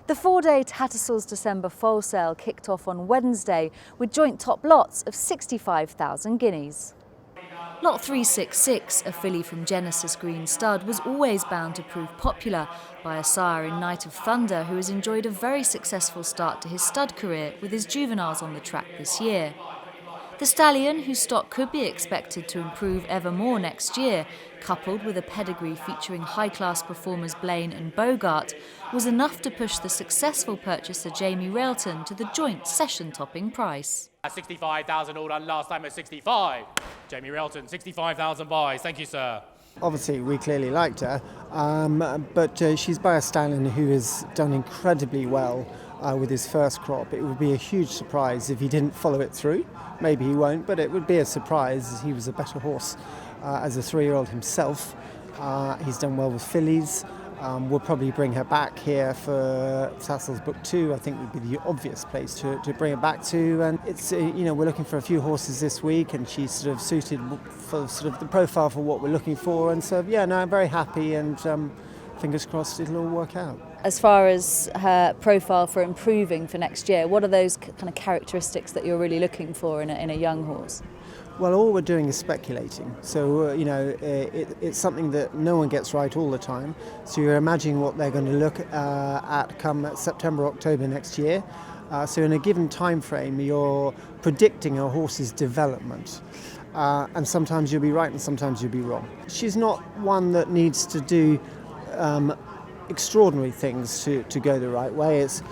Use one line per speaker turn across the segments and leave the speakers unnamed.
The 4-day Tattersalls December foal sale kicked off on Wednesday with joint top lots of 65,000 guineas. Lot 366, a filly from Genesis Green Stud, was always bound to prove popular by a sire in Night of Thunder who has enjoyed a very successful start to his stud career with his juveniles on the track this year. The stallion, whose stock could be expected to improve ever more next year, coupled with a pedigree featuring high-class performers Blaine and Bogart, was enough to push the successful purchaser Jamie Railton to the joint session-topping price.
65,000 all done last time at 65. Jamie Railton, 65,000 buys. Thank you, sir.
Obviously, we clearly liked her, but she's by a stallion who has done incredibly well with his first crop. It would be a huge surprise if he didn't follow it through. Maybe he won't, but it would be a surprise as he was a better horse as a 3-year-old himself. He's done well with fillies. We'll probably bring her back here for Tattersalls Book 2. I think would be the obvious place to bring her back to. And it's we're looking for a few horses this week, and she's sort of suited for sort of the profile for what we're looking for. And so I'm very happy, and fingers crossed it'll all work out.
As far as her profile for improving for next year, what are those kind of characteristics that you're really looking for in a young horse?
Well, all we're doing is speculating. So, it's something that no one gets right all the time. So you're imagining what they're going to look at come September, October next year. So in a given time frame, you're predicting a horse's development. And sometimes you'll be right and sometimes you'll be wrong. She's not one that needs to do extraordinary things to go the right way. It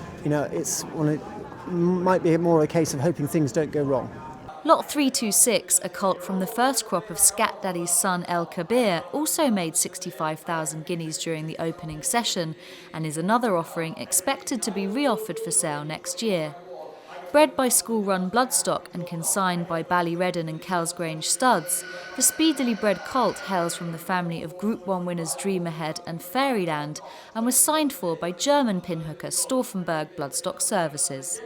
might be more a case of hoping things don't go wrong.
Lot 326, a colt from the first crop of Scat Daddy's son El Kabir, also made 65,000 guineas during the opening session and is another offering expected to be re-offered for sale next year. Bred by School Run Bloodstock and consigned by Ballyredden and Kelsgrange Studs, the speedily bred colt hails from the family of Group 1 winners Dream Ahead and Fairyland and was signed for by German pinhooker Stauffenberg Bloodstock Services.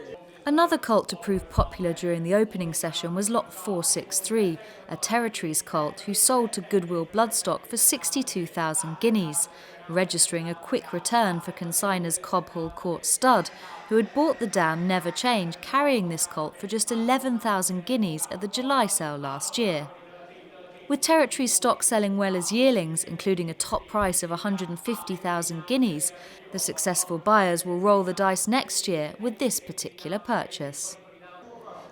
Another colt to prove popular during the opening session was Lot 463, a Territories colt who sold to Goodwill Bloodstock for 62,000 guineas, registering a quick return for consigners Cobhall Court Stud, who had bought the dam Never Change, carrying this colt for just 11,000 guineas at the July sale last year. With Territory stock selling well as yearlings, including a top price of 150,000 guineas, the successful buyers will roll the dice next year with this particular purchase.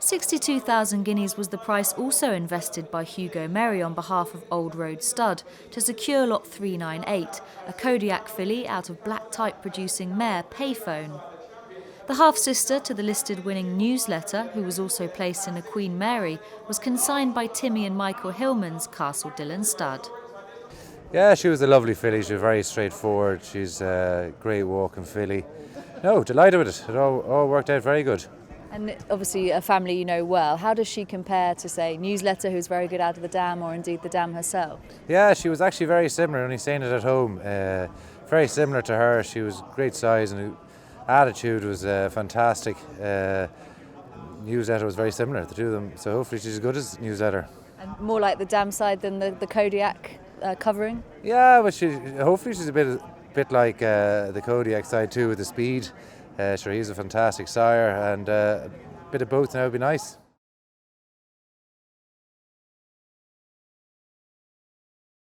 62,000 guineas was the price also invested by Hugo Merry on behalf of Old Road Stud to secure Lot 398, a Kodiak filly out of black type producing mare Payphone. The half-sister to the listed winning Newsletter, who was also placed in a Queen Mary, was consigned by Timmy and Michael Hillman's Castle Dillon Stud.
Yeah, she was a lovely filly. She was very straightforward. She's a great walking filly. No, delighted with it. It all worked out very good.
And obviously a family you know well. How does she compare to, say, Newsletter, who's very good out of the dam, or indeed the dam herself?
Yeah, she was actually very similar, only saying it at home. Very similar to her. She was great size and attitude was fantastic. Newsletter was very similar, the two of them. So hopefully she's as good as Newsletter. And
more like the dam side than the Kodiak covering?
Yeah, but hopefully she's a bit like the Kodiak side too, with the speed. Sure, he's a fantastic sire, and a bit of both now would be nice.